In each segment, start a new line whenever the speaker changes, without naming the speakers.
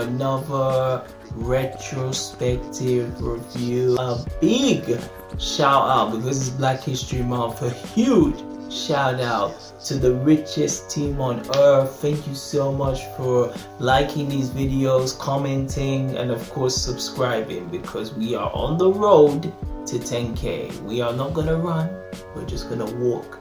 another retrospective review. A big shout out, because it's Black History Month, a huge shout out to the richest team on earth. Thank you so much for liking these videos, commenting, and of course subscribing, because we are on the road to 10K. We are not gonna run, we're just gonna walk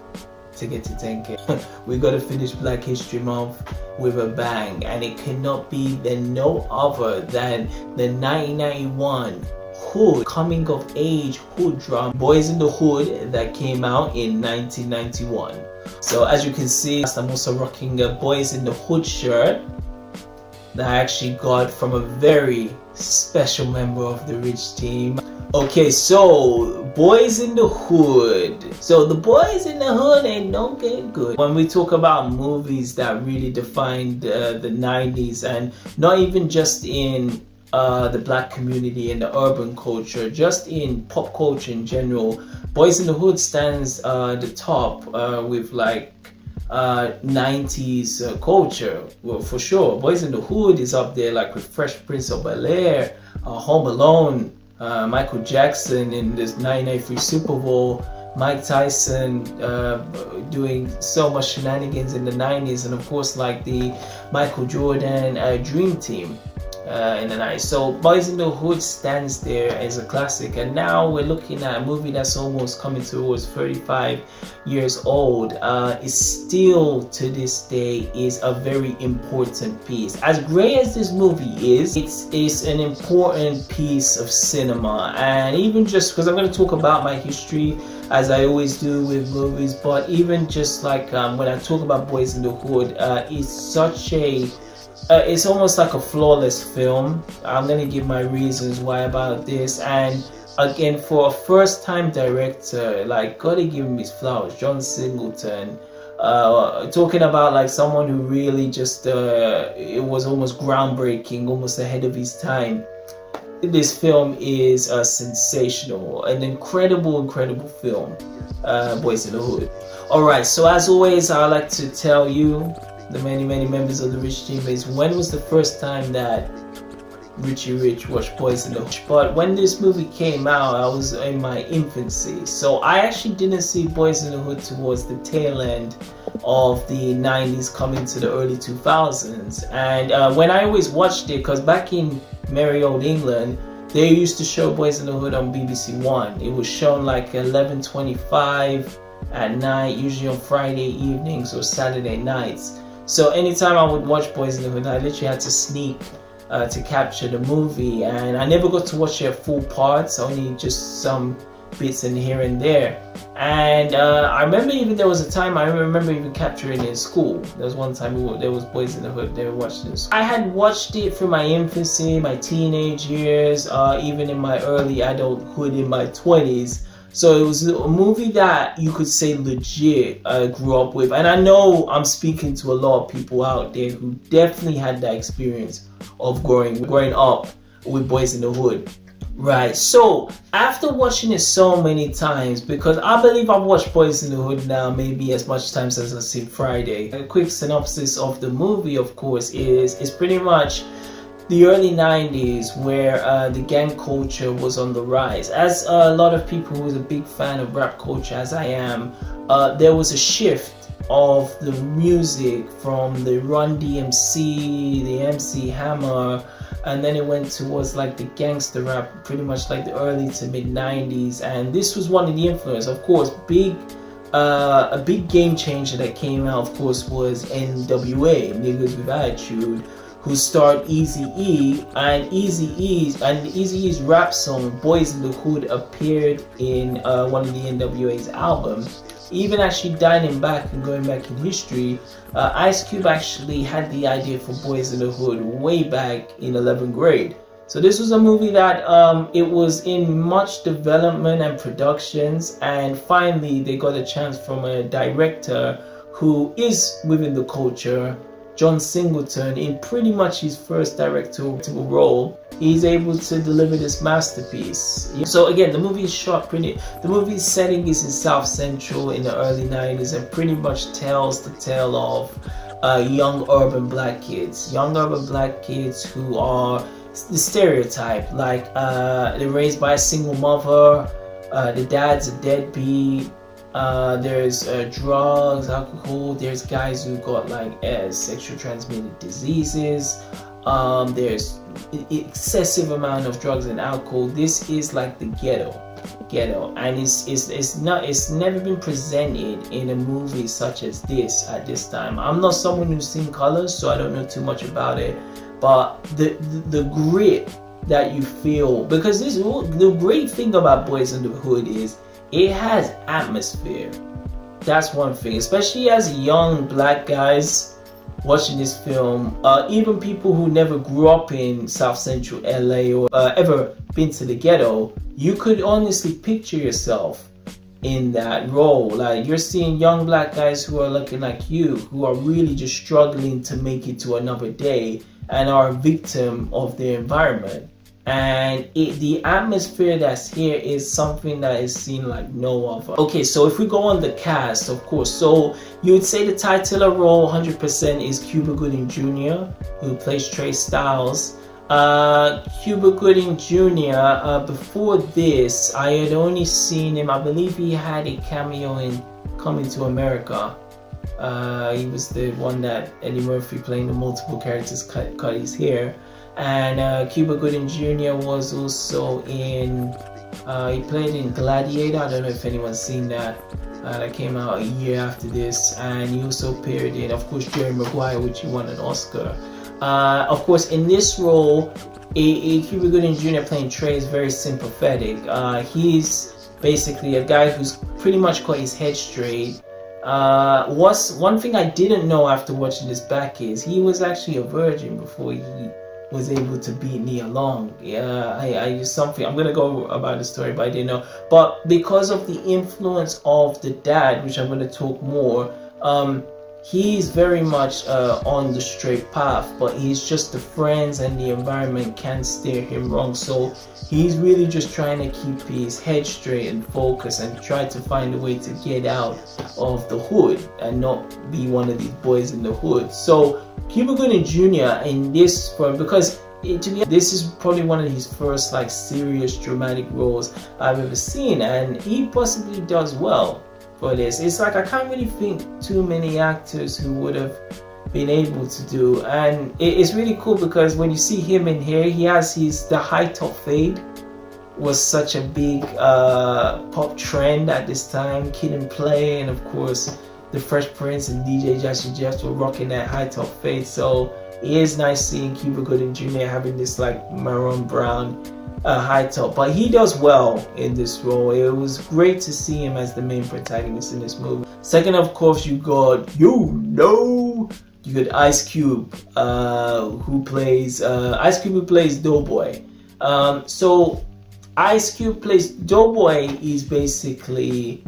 to get to 10K. We gotta finish Black History Month with a bang, and it cannot be no other than the 1991 Hood coming of age hood drama, Boyz n the Hood, that came out in 1991. So as you can see, I'm also rocking a Boyz n the Hood shirt that I actually got from a very special member of the Rich team. Okay, so Boyz n the Hood. So the Boyz n the Hood ain't no get good. When we talk about movies that really defined the 90s, and not even just in the black community and the urban culture, just in pop culture in general, Boyz n the Hood stands the top with like 90s culture. Well, for sure, Boyz n the Hood is up there like with Fresh Prince of Bel-Air, Home Alone, Michael Jackson in this 1993 Super Bowl, Mike Tyson doing so much shenanigans in the 90s, and of course like the Michael Jordan Dream Team in the 90s. So Boyz n the Hood stands there as a classic, and now we're looking at a movie that's almost coming towards 35 years old. It still to this day is a very important piece. As great as this movie is, it's an important piece of cinema. And even just because I'm going to talk about my history as I always do with movies, but even just like when I talk about Boyz n the Hood, it's such a it's almost like a flawless film. I'm gonna give my reasons why about this. And again, for a first-time director, like, gotta give him his flowers. John Singleton, talking about like someone who really just it was almost groundbreaking, almost ahead of his time. This film is sensational, an incredible film, Boyz n the Hood. Alright, so as always, I like to tell you, the many members of the Rich team, is when was the first time that Richie Rich watched Boyz n the Hood. But when this movie came out, I was in my infancy, so I actually didn't see Boyz n the Hood towards the tail end of the 90s coming to the early 2000s. And when I always watched it, because back in merry old England, they used to show Boyz n the Hood on BBC One. It was shown like 11:25 at night, usually on Friday evenings or Saturday nights. So anytime I would watch Boyz n the Hood, I literally had to sneak to capture the movie, and I never got to watch it full parts, only just some bits in here and there. And I remember even there was a time I remember even capturing it in school. There was one time there was Boyz n the Hood, they were watching it. I had watched it through my infancy, my teenage years, even in my early adulthood in my 20s. So it was a movie that you could say legit grew up with. And I know I'm speaking to a lot of people out there who definitely had that experience of growing up with Boyz n the Hood. Right, so after watching it so many times, because I believe I've watched Boyz n the Hood now maybe as much times as I've seen Friday. A quick synopsis of the movie, of course, is pretty much the early 90s, where the gang culture was on the rise. As a lot of people who was a big fan of rap culture, as I am, there was a shift of the music from the Run DMC, the MC Hammer, and then it went towards like the gangster rap, pretty much like the early to mid 90s. And this was one of the influence, of course. A big game changer that came out, of course, was NWA, Niggas with Attitude, who starred Eazy-E, and Eazy-E's rap song Boyz n the Hood appeared in one of the NWA's albums. Even actually dining back and going back in history, Ice Cube actually had the idea for Boyz n the Hood way back in 11th grade. So this was a movie that it was in much development and productions, and finally they got a chance from a director who is within the culture, John Singleton, in pretty much his first directorial role. He's able to deliver this masterpiece. So again, the movie is shot the movie's setting is in South Central in the early 90s, and pretty much tells the tale of young urban black kids. Young urban black kids who are the stereotype, like they're raised by a single mother, the dad's a deadbeat, there's drugs, alcohol, there's guys who got like sexual transmitted diseases, there's excessive amount of drugs and alcohol. This is like the ghetto, and it's never been presented in a movie such as this at this time. I'm not someone who's seen Colors, so I don't know too much about it, but the grit that you feel, because the great thing about Boyz n the Hood is it has atmosphere. That's one thing, especially as young black guys watching this film, even people who never grew up in South Central LA or ever been to the ghetto, you could honestly picture yourself in that role. Like, you're seeing young black guys who are looking like you, who are really just struggling to make it to another day and are a victim of their environment. And the atmosphere that's here is something that is seen like no other. Okay, so if we go on the cast, of course, so you would say the titular role 100% is Cuba Gooding Jr., who plays Tre Styles. Cuba Gooding Jr., before this, I had only seen him, I believe he had a cameo in Coming to America. He was the one that Eddie Murphy, playing the multiple characters, cut his hair. And Cuba Gooding Jr. was also in, he played in Gladiator. I don't know if anyone's seen that. That came out a year after this. And he also appeared in, of course, Jerry Maguire, which he won an Oscar. Of course, in this role, Cuba Gooding Jr. playing Tre is very sympathetic. He's basically a guy who's pretty much got his head straight. One thing I didn't know after watching this back is he was actually a virgin before he was able to beat me along. Yeah, I used something, I'm gonna go about the story, but I didn't know. But because of the influence of the dad, which I'm gonna talk more, he's very much on the straight path, but he's just the friends and the environment can steer him wrong. So he's really just trying to keep his head straight and focus and try to find a way to get out of the hood and not be one of these boys in the hood. So Cuba Gooding Jr. in this film, because to me, this is probably one of his first like serious dramatic roles I've ever seen, and he possibly does well for this. It's like I can't really think too many actors who would have been able to do, and it's really cool because when you see him in here, he has the high top fade was such a big pop trend at this time. Kid and Play, and of course the Fresh Prince and DJ Jazzy Jeff were rocking that high top fade. So it is nice seeing Cuba Gooding Jr. having this like maroon brown high top, but he does well in this role. It was great to see him as the main protagonist in this movie. Second, of course, you got Ice Cube, who plays Doughboy. So Ice Cube plays Doughboy. Is basically,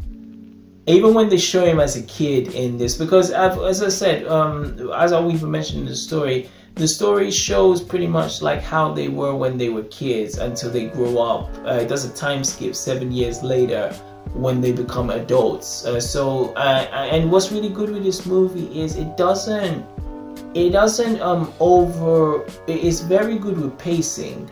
even when they show him as a kid in this, because as I said, as I even mentioned in the story shows pretty much like how they were when they were kids until they grow up. It does a time skip 7 years later when they become adults. And what's really good with this movie is it's very good with pacing.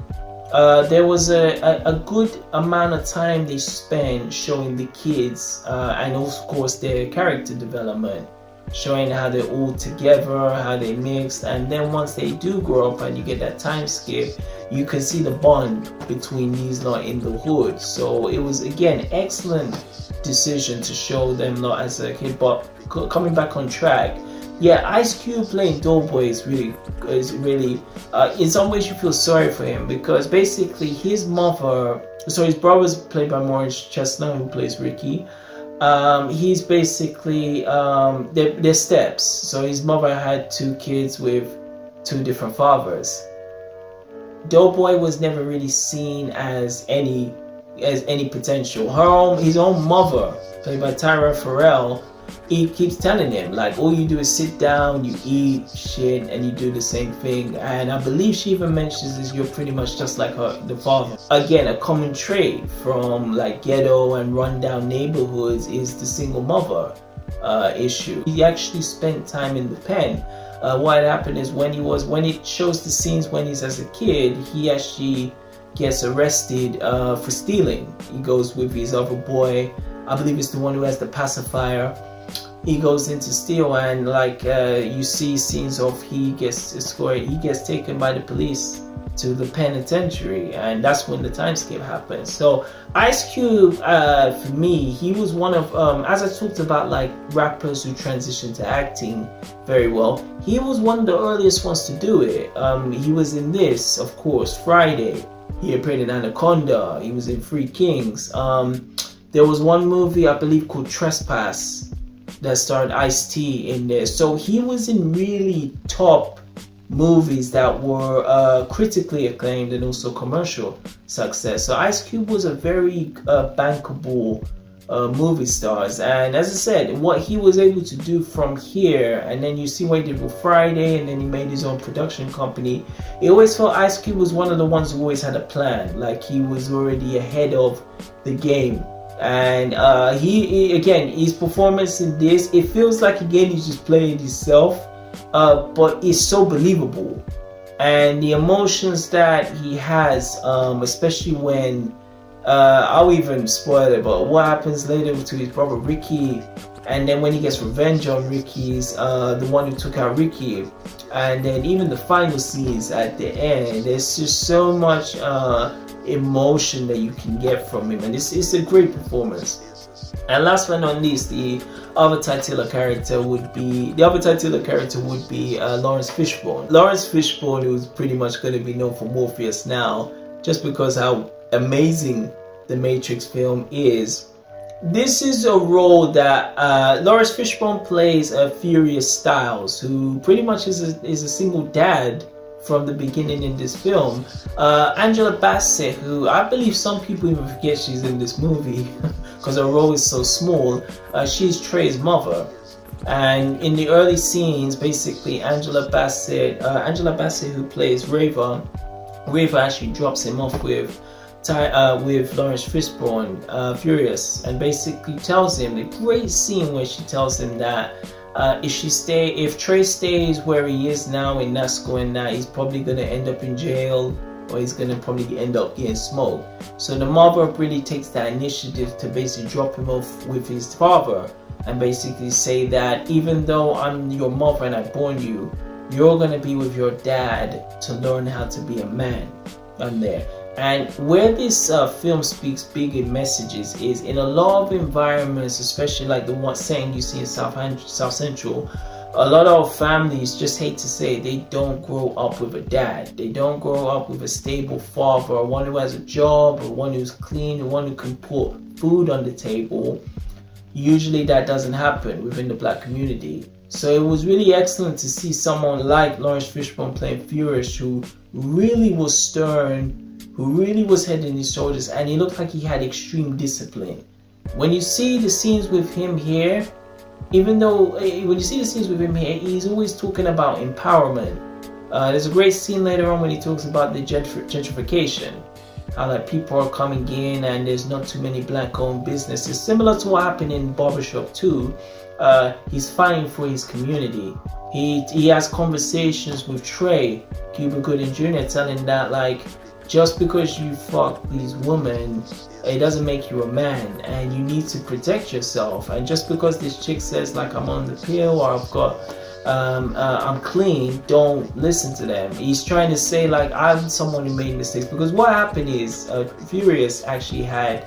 There was a good amount of time they spent showing the kids and of course their character development, showing how they're all together, how they mix, and then once they do grow up and you get that time skip, you can see the bond between these lot in the hood. So it was again excellent decision to show them not as a kid. But coming back on track, yeah, Ice Cube playing Doughboy is really in some ways you feel sorry for him, because basically his brother's played by Maurice Chestnut, who plays Ricky. He's basically they're steps, so his mother had 2 kids with 2 different fathers. Doughboy was never really seen as any potential. His own mother, played by Tyra Farrell, he keeps telling him like, all you do is sit down, you eat shit, and you do the same thing. And I believe she even mentions this, you're pretty much just like the father. Again, a common trait from like ghetto and rundown neighborhoods is the single mother. issue. He actually spent time in the pen. What happened is when it shows the scenes when he's as a kid, he actually gets arrested for stealing. He goes with his other boy, I believe it's the one who has the pacifier. He goes in to steal, and like you see scenes of he gets taken by the police to the penitentiary, and that's when the time skip happens. So Ice Cube, for me, he was one of, as I talked about, like rappers who transitioned to acting very well, he was one of the earliest ones to do it. He was in this, of course, Friday. He appeared in Anaconda. He was in Three Kings. There was one movie, I believe, called Trespass that starred Ice-T in there. So he was in really top movies that were critically acclaimed and also commercial success. So Ice Cube was a very bankable movie stars, and as I said, what he was able to do from here, and then you see what he did with Friday, and then he made his own production company. It always felt Ice Cube was one of the ones who always had a plan, like he was already ahead of the game. And he again, his performance in this, it feels like again he's just playing himself, but it's so believable, and the emotions that he has, especially when I'll even spoil it, but what happens later to his brother Ricky, and then when he gets revenge on Ricky's, the one who took out Ricky, and then even the final scenes at the end, there's just so much emotion that you can get from him, and it's a great performance. And last but not least, the other titular character would be Lawrence Fishburne. Lawrence Fishburne, who's pretty much going to be known for Morpheus now, just because how amazing the Matrix film is. This is a role that Lawrence Fishburne plays Furious Styles, who pretty much is a single dad from the beginning in this film. Angela Bassett, who I believe some people even forget she's in this movie because her role is so small. She's Tre's mother, and in the early scenes, basically Angela Bassett, who plays Reva actually drops him off with Lawrence Fishburne, Furious, and basically tells him, the great scene where she tells him that if Tre stays where he is now in NASCO, and that he's probably gonna end up in jail, or he's gonna probably end up getting smoked. So the mother really takes that initiative to basically drop him off with his father, and basically say that even though I'm your mother and I born you, you're gonna be with your dad to learn how to be a man. I'm there. And where this film speaks big in messages is in a lot of environments, especially like the one setting you see in South Central, a lot of families, just hate to say, they don't grow up with a dad. They don't grow up with a stable father, or one who has a job, or one who's clean, or one who can put food on the table. Usually that doesn't happen within the black community. So it was really excellent to see someone like Lawrence Fishburne playing Furious, who really was stern, who really was head and his shoulders, and he looked like he had extreme discipline. When you see the scenes with him here, when you see the scenes with him here, he's always talking about empowerment. There's a great scene later on when he talks about the gentrification, how like people are coming in and there's not too many black-owned businesses, similar to what happened in Barbershop 2. He's fighting for his community. He has conversations with Tre, Cuba Gooding Jr, telling that like, just because you fuck these women, it doesn't make you a man, and you need to protect yourself. And just because this chick says like I'm on the pill, or I've got I'm clean, don't listen to them. He's trying to say like, I'm someone who made mistakes, because what happened is Furious actually had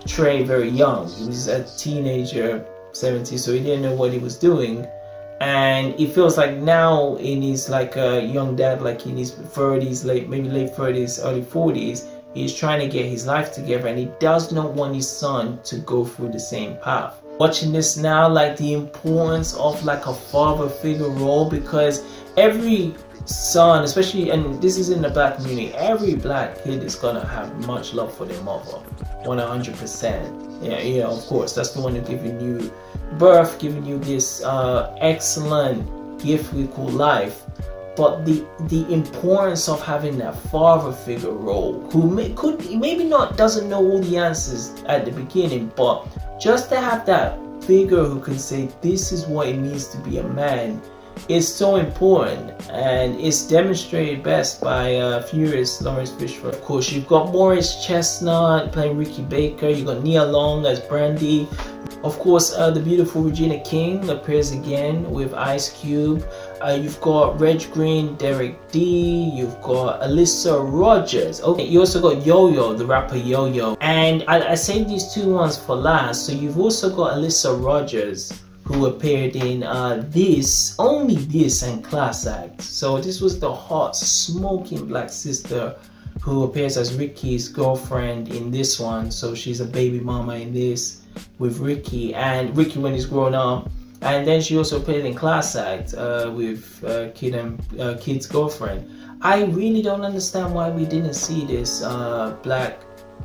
Tre very young. He was a teenager, 17, so he didn't know what he was doing. And it feels like now in his like a young dad, like in his 30s, maybe late 30s, early 40s, he's trying to get his life together, and he does not want his son to go through the same path. Watching this now, like the importance of like a father figure role, because every son, especially, and this is in the black community, every black kid is gonna have much love for their mother, 100%. Yeah, you know, of course, that's the one who's giving you birth, giving you this excellent gift we call life. But the importance of having that father figure role, who maybe not doesn't know all the answers at the beginning, but just to have that figure who can say this is what it means to be a man is so important, and it's demonstrated best by Furious Lawrence Fishburne. Of course, you've got Morris Chestnut playing Ricky Baker, you got Nia Long as Brandy. Of course, the beautiful Regina King appears again with Ice Cube. You've got Reg Green, Derek D. You've got Alyssa Rogers. Okay, you also got Yo-Yo, the rapper Yo-Yo. And I saved these two ones for last. So you've also got Alyssa Rogers, who appeared in Only This and Class Act. So this was the hot, smoking black sister who appears as Ricky's girlfriend in this one. So she's a baby mama in this with Ricky, and Ricky when he's grown up. And then she also appeared in Class Act with Kid's girlfriend. I really don't understand why we didn't see this black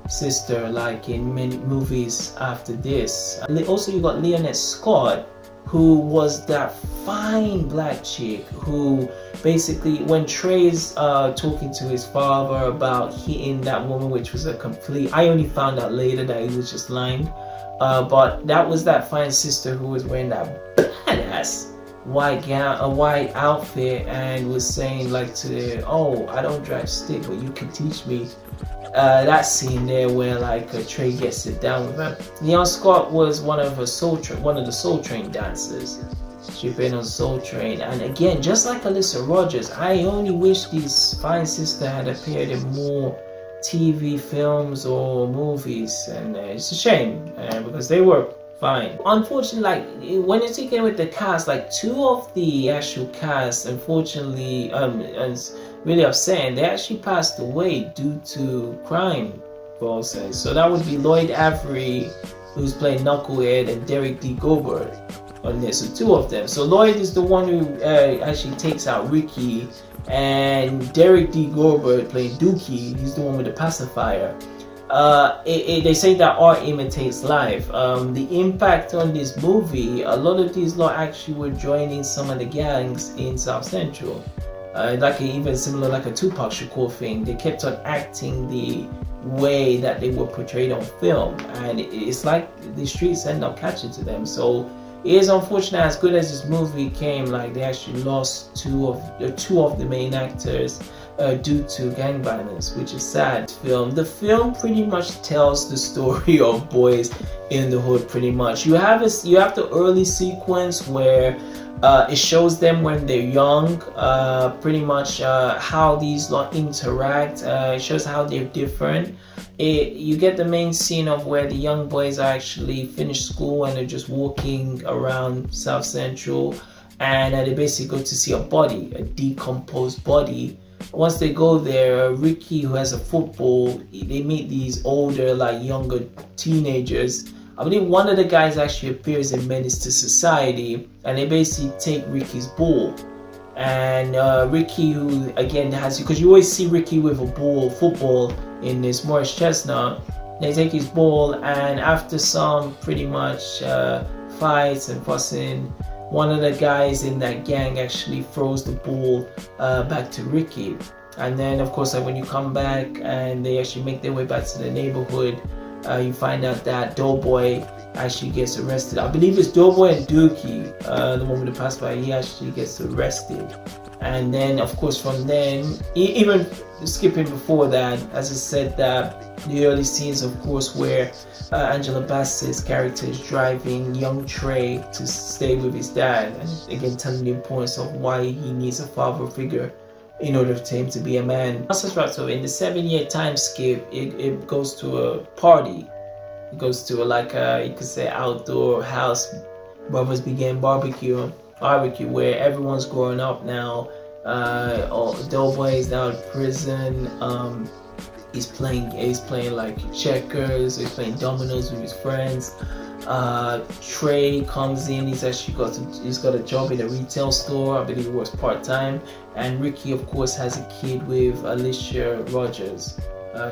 sister like in many movies after this. Also, you got Leonette Scott, who was that fine black chick who basically, when Tre's talking to his father about hitting that woman, which was a complete, I only found out later that he was just lying, but that was that fine sister who was wearing that badass white gown, a white outfit, and was saying like to, oh, I don't drive stick, but you can teach me. That scene there where like Tre gets it down with her. Leon Scott was one of the Soul Train dancers. She appeared on Soul Train, and again, just like Alyssa Rogers, I only wish this fine sister had appeared in more TV films or movies, and it's a shame because they were fine. Unfortunately, like when you're taking with the cast, like two of the actual cast, unfortunately, it's really upsetting, they actually passed away due to crime, for say. So that would be Lloyd Avery, who's playing Knucklehead, and Derek D. Gilbert on this. So two of them. So Lloyd is the one who actually takes out Ricky, and Derek D. Gilbert playing Dookie, he's the one with the pacifier. They say that art imitates life. The impact on this movie, a lot of these lot actually were joining some of the gangs in South Central. Even similar like a Tupac Shakur thing. They kept on acting the way that they were portrayed on film, and it's like the streets end up catching to them. So it is unfortunate, as good as this movie came, like they actually lost two of the main actors due to gang violence, which is sad. The film pretty much tells the story of boys in the hood. Pretty much, you have the early sequence where it shows them when they're young, pretty much how these lot interact. It shows how they're different. You get the main scene of where the young boys are actually finished school and they're just walking around South Central, and they basically go to see a body, a decomposed body. Once they go there, Ricky, who has a football, they meet these older, like younger teenagers. I believe one of the guys actually appears in Menace to Society, and they basically take Ricky's ball. And Ricky, who again has, because you always see Ricky with a ball, football in this Morris Chestnut, they take his ball, and after some pretty much fights and fussing, one of the guys in that gang actually throws the ball back to Ricky. And then of course, like when you come back and they actually make their way back to the neighborhood, you find out that Doughboy actually gets arrested. I believe it's Doughboy and Dookie, the one with the pacifier, he actually gets arrested. And then of course from then, even skipping before that, as I said, that the early scenes of course where Angela Bassett's character is driving young Tre to stay with his dad, and again telling the importance of why he needs a father figure in order for him to be a man. So in the 7-year time skip, it goes to a party. It goes to like a, you could say, outdoor house. Brothers begin barbecue, where everyone's growing up now. Doughboy is now in prison. He's playing like checkers. He's playing dominoes with his friends. Tre comes in. He's got a job in a retail store. I believe it was part-time. And Ricky, of course, has a kid with Alicia Rogers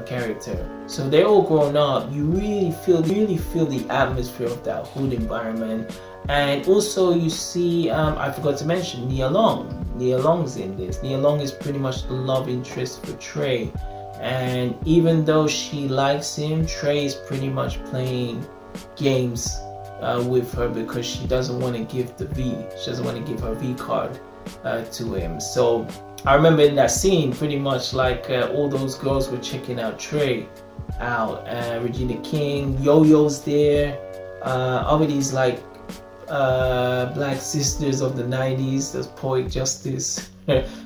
character. So they're all grown up. You really feel the atmosphere of that hood environment. And also you see, I forgot to mention Nia Long. Nia Long's in this. Nia Long is pretty much the love interest for Tre. And even though she likes him, Tre is pretty much playing games with her because she doesn't want to give the V. She doesn't want to give her V card to him. So I remember in that scene, pretty much like all those girls were checking out Tre out. Regina King, Yo-Yo's there. All of these like black sisters of the 90s, there's Poetic Justice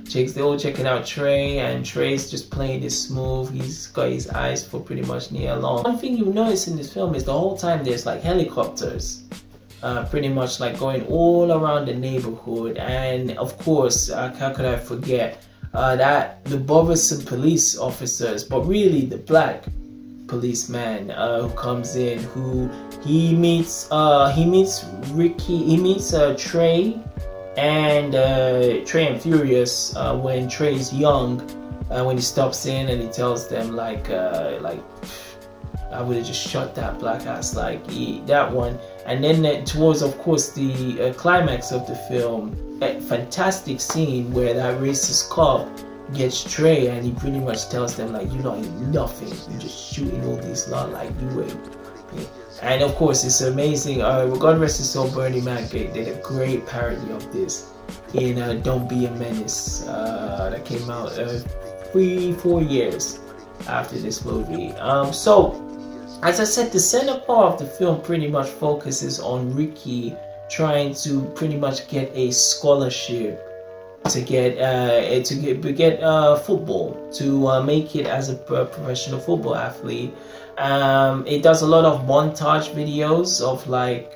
chicks, they're all checking out Tre, and Tre's just playing it smooth. He's got his eyes for pretty much near long. One thing you notice in this film is the whole time there's like helicopters pretty much like going all around the neighborhood. And of course, how could I forget that the bothersome police officers, but really the black policeman who comes in, who he meets Tre and Furious when Tre's young, when he stops in and he tells them like I would have just shot that black ass, like that one. And then towards, of course, the climax of the film, a fantastic scene where that racist cop gets Tre and he pretty much tells them like, you know, nothing, you're just shooting all these lot like you ain't. And of course, it's amazing. God rest his soul, Bernie Mac did a great parody of this in Don't Be a Menace that came out 3-4 years after this movie. So as I said, the center part of the film pretty much focuses on Ricky trying to pretty much get a scholarship to get football, to make it as a professional football athlete. It does a lot of montage videos of like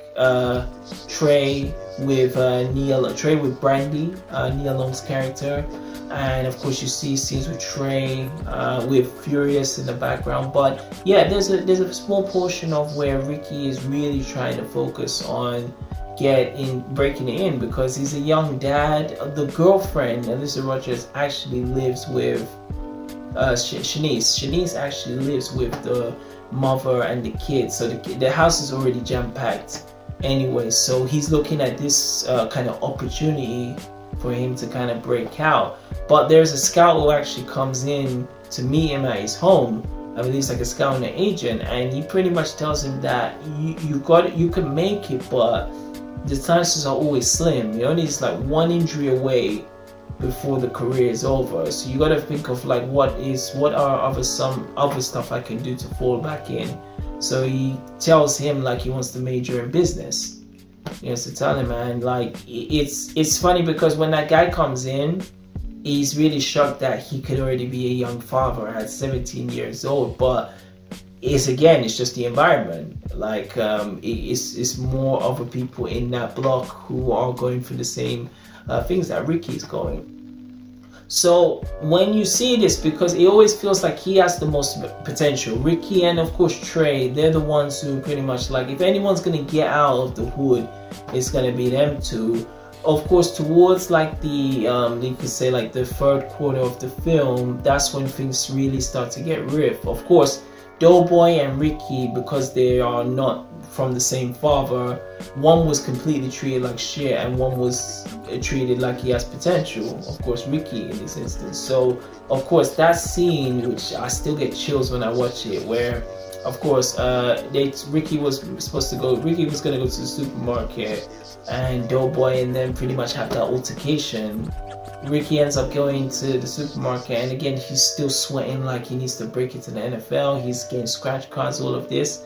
Tre with Brandy, Nia Long's character, and of course you see scenes with Tre with Furious in the background. But yeah, there's a small portion of where Ricky is really trying to focus on breaking it in, because he's a young dad. The girlfriend, Alyssa Rogers, actually lives with Shanice actually lives with the mother and the kids, so the house is already jam-packed anyway. So he's looking at this kind of opportunity for him to kind of break out. But there's a scout who actually comes in to meet him at his home. I believe it's like a scout and an agent, and he pretty much tells him that you can make it, but the chances are always slim. You're only just like one injury away before the career is over. So you got to think of like what are some other stuff I can do to fall back in. So he tells him like he wants to major in business. He has to tell him, man, like it's funny because when that guy comes in, he's really shocked that he could already be a young father at 17 years old. But it's just the environment. Like it's more of the people in that block who are going through the same things that Ricky's going. So when you see this, because it always feels like he has the most potential, Ricky and of course Tre, they're the ones who pretty much like, if anyone's gonna get out of the hood, it's gonna be them two. Of course, towards like the you could say like the third quarter of the film, that's when things really start to get riff. Of course, Doughboy and Ricky, because they are not from the same father, one was completely treated like shit and one was treated like he has potential. Of course, Ricky in this instance. So of course that scene, which I still get chills when I watch it, where of course Ricky was going to go to the supermarket, and Doughboy and them pretty much have that altercation. Ricky ends up going to the supermarket, and again he's still sweating like he needs to break into the NFL. He's getting scratch cards, all of this,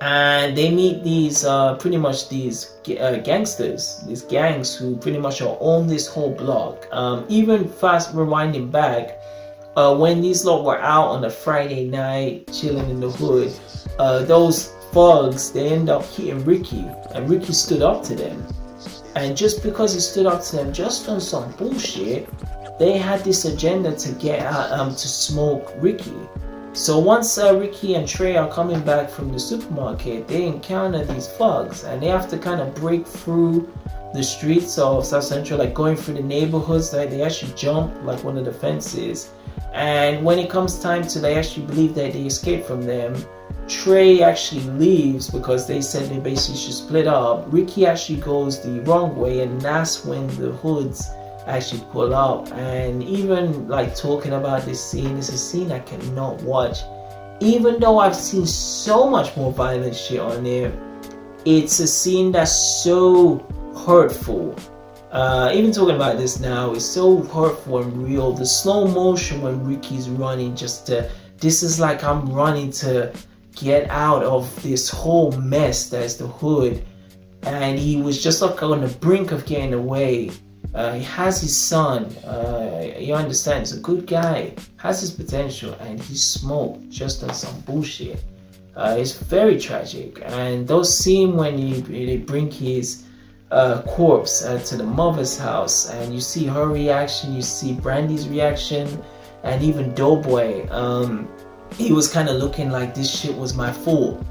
and they meet these pretty much these gangsters, these gangs who pretty much are on this whole block. Even fast rewinding back, when these lot were out on a Friday night chilling in the hood, those thugs, they end up hitting Ricky, and Ricky stood up to them. And just because he stood up to them just on some bullshit, they had this agenda to get to smoke Ricky. So once Ricky and Tre are coming back from the supermarket, they encounter these thugs, and they have to kind of break through the streets of South Central, like going through the neighborhoods. Like they actually jump like one of the fences, and when it comes time to, they actually believe that they escaped from them. Tre actually leaves because they said they basically should split up. Ricky actually goes the wrong way, and that's when the hoods actually pull up. And even like talking about this scene, it's a scene I cannot watch. Even though I've seen so much more violent shit on there, it's a scene that's so hurtful. Even talking about this now, it's so hurtful and real. The slow motion when Ricky's running, this is like I'm running to get out of this whole mess that's the hood, and he was just like on the brink of getting away. He has his son, you understand, he's a good guy, has his potential, and he smoked just on some bullshit. It's very tragic. And those scenes when they bring his corpse to the mother's house, and you see her reaction, you see Brandy's reaction, and even Doughboy, he was kind of looking like this shit was my fault,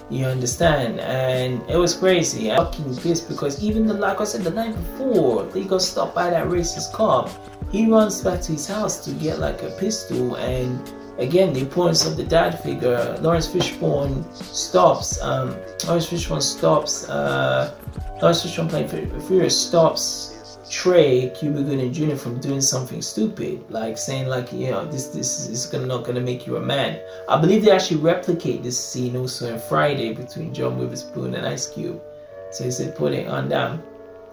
you understand. And it was crazy. I'm fucking pissed because even like I said, the night before they got stopped by that racist cop, he runs back to his house to get like a pistol, and again, the importance of the dad figure. Lawrence Fishburne playing Furious stops Tre, Cuba Gooding Jr. from doing something stupid, like saying like, you know, this is not gonna make you a man. I believe they actually replicate this scene also in Friday between John Witherspoon and Ice Cube. So he said, put it on them.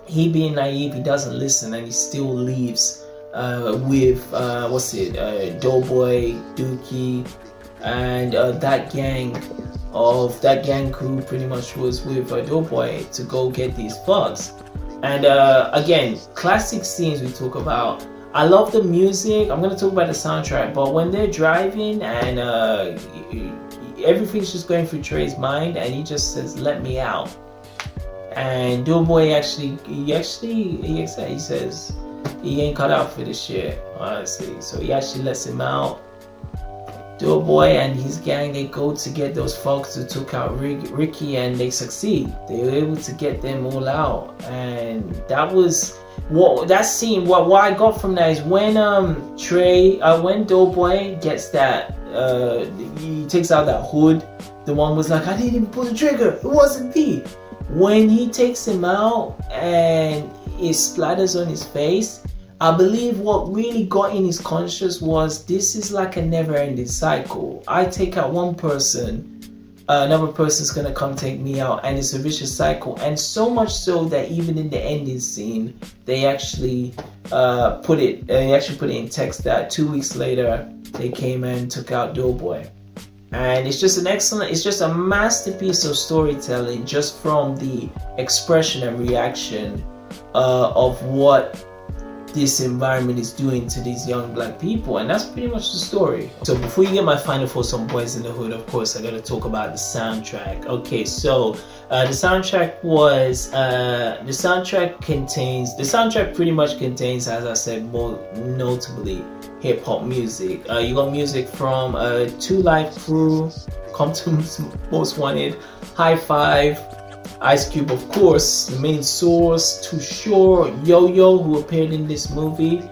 He being naive, he doesn't listen, and he still leaves with Doughboy, Dookie, and that gang crew pretty much was with Doughboy to go get these thugs. And again, classic scenes we talk about. I love the music. I'm gonna talk about the soundtrack, but when they're driving and everything's just going through Tre's mind, and he just says, "Let me out." And Doughboy he says he ain't cut out for this shit, honestly. So he actually lets him out. Doughboy and his gang, they go to get those folks who took out Ricky, and they succeed. They were able to get them all out, and that was what that scene. What I got from that is when when Doughboy gets that, he takes out that hood. The one was like, I didn't even pull the trigger. It wasn't me. When he takes him out and it splatters on his face, I believe what really got in his conscious was, this is like a never-ending cycle. I take out one person, another person's gonna come take me out, and it's a vicious cycle. And so much so that even in the ending scene, they actually put it in text that 2 weeks later they came and took out Doughboy. And it's just it's just a masterpiece of storytelling, just from the expression and reaction of what this environment is doing to these young black people. And that's pretty much the story. So before you get my final thoughts on Boyz n the Hood, of course I gotta talk about the soundtrack. Okay, so the soundtrack pretty much contains, as I said, more notably hip-hop music. You got music from 2 Live Crew, Compton Most Wanted, High Five, Ice Cube, of course, the main source, Too Short, Yo-Yo, who appeared in this movie.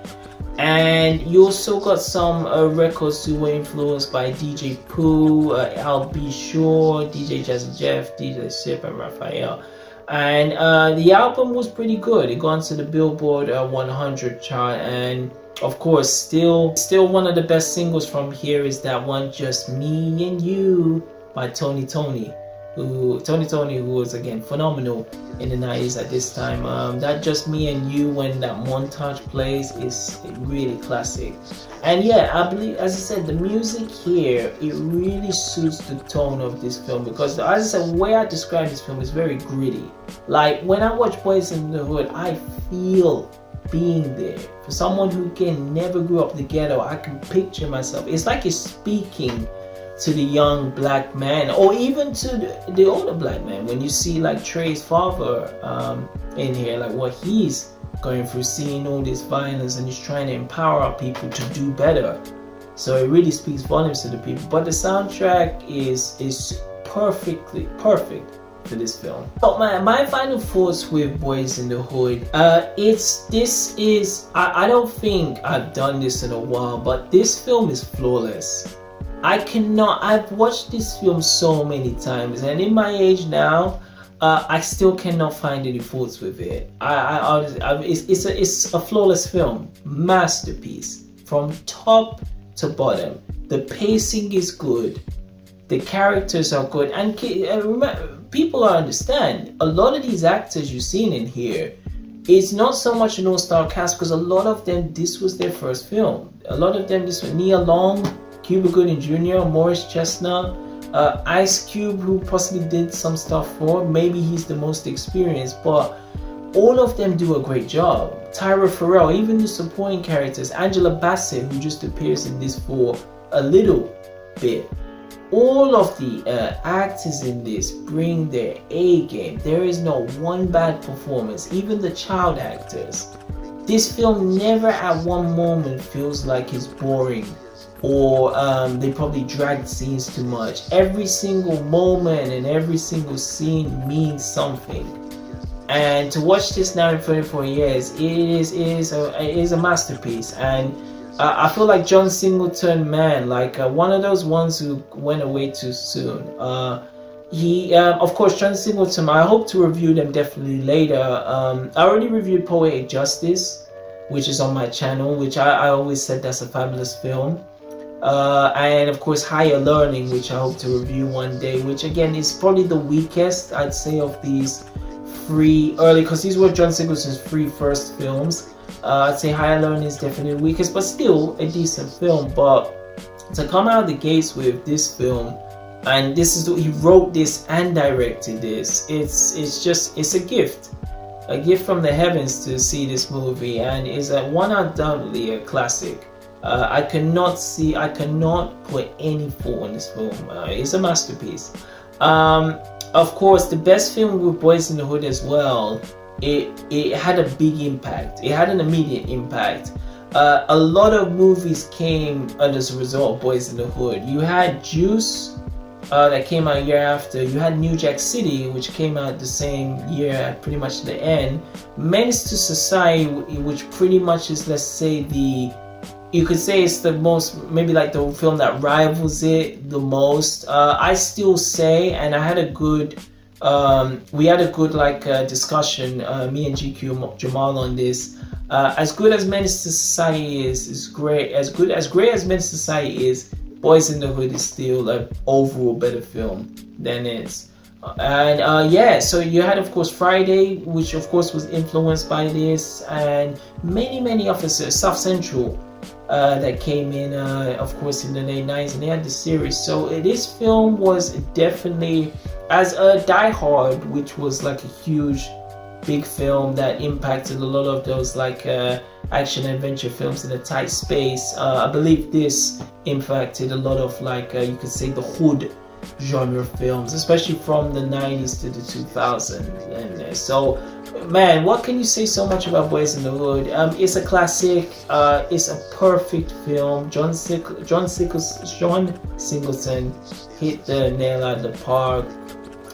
And you also got some records who were influenced by DJ Pooh, Al B. Shore, DJ Jazzy Jeff, DJ Sip, and Raphael. And the album was pretty good. It got into the Billboard 100 chart, and of course, still one of the best singles from here is that one, Just Me and You, by Tony, who was again phenomenal in the 90s at this time. That Just Me and You, when that montage plays, is really classic. And yeah, I believe, as I said, the music here, it really suits the tone of this film, because as I said, the way I describe this film is very gritty. Like when I watch Boyz n the Hood, I feel being there. For someone who never grew up in the ghetto, I can picture myself. It's like it's speaking to the young black man, or even to the older black man. When you see like Tre's father in here, like what he's going through, seeing all this violence, and he's trying to empower our people to do better. So it really speaks volumes to the people. But the soundtrack is perfect for this film. So my final thoughts with Boyz n the Hood, I don't think I've done this in a while, but this film is flawless. I've watched this film so many times, and in my age now, I still cannot find any faults with it. It's a flawless film, masterpiece from top to bottom. The pacing is good, the characters are good, and people understand, a lot of these actors you've seen in here, it's not so much an all-star cast, because a lot of them, this was their first film. A lot of them, this was Nia Long, Cuba Gooding Jr., Morris Chestnut, Ice Cube, who possibly did some stuff for, maybe he's the most experienced, but all of them do a great job. Tyra Farrell, even the supporting characters, Angela Bassett, who just appears in this for a little bit. All of the actors in this bring their A game. There is no one bad performance, even the child actors. This film never at one moment feels like it's boring, or they probably dragged scenes too much. Every single moment and every single scene means something. And to watch this now in 24 years, it is a masterpiece. And I feel like John Singleton, man, like one of those ones who went away too soon. Of course, John Singleton, I hope to review them definitely later. I already reviewed Poetic Justice, which is on my channel, which I always said that's a fabulous film. And of course, Higher Learning, which I hope to review one day, which again is probably the weakest, I'd say, of these early, because these were John Singleton's first films. I'd say Higher Learning is definitely the weakest, but still a decent film. But to come out of the gates with this film, and this is, he wrote this and directed this, it's a gift from the heavens to see this movie, and is undoubtedly a classic. I cannot put any fault in this film. It's a masterpiece. Of course, the best film with Boyz n the Hood as well. It had a big impact. It had an immediate impact. A lot of movies came as a result of Boyz n the Hood. You had Juice, that came out a year after. You had New Jack City, which came out the same year at pretty much the end. Menace to Society, which pretty much is, let's say, you could say it's the most, maybe like the film that rivals it the most. I still say, and I had a good, we had a good discussion, me and GQ Jamal on this. As good as Menace to Society is great. As great as Menace to Society is, Boyz n the Hood is still an overall better film than it. And yeah, so you had, of course, Friday, which of course was influenced by this, and many officers, South Central, that came in, of course, in the late 90s, and they had the series. So this film was definitely, as a Die Hard, which was like a huge, big film that impacted a lot of those action adventure films in a tight space. I believe this impacted a lot of you could say the hood genre films, especially from the 90s to the 2000s. And so, man, what can you say so much about Boyz n the Hood? It's a classic. It's a perfect film. John Singleton hit the nail out of the park.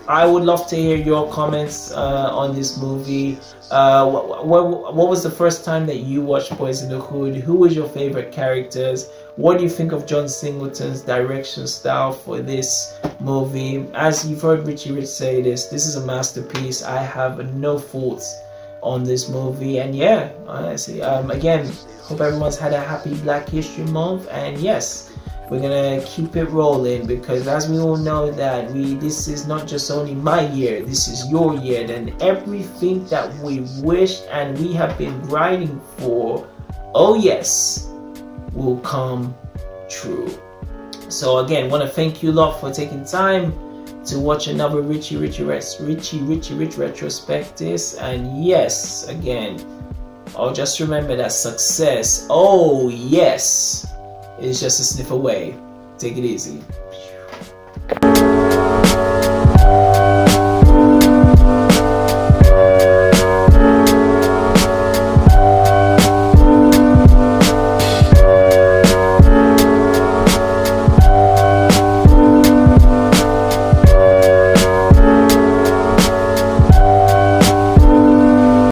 I would love to hear your comments on this movie. What was the first time that you watched Boyz n the Hood? Who was your favorite characters? What do you think of John Singleton's direction style for this movie? As you've heard Richie Rich say, this is a masterpiece. I have no faults on this movie. And yeah, honestly, again, hope everyone's had a happy Black History Month. And yes, we're gonna keep it rolling, because as we all know that this is not just only my year, this is your year, and everything that we wished and we have been grinding for, oh yes, will come true. So again, want to thank you lot for taking time to watch another Richie Rich retrospectives. And yes, again, I'll just remember that success, oh yes, is just a sniff away. Take it easy.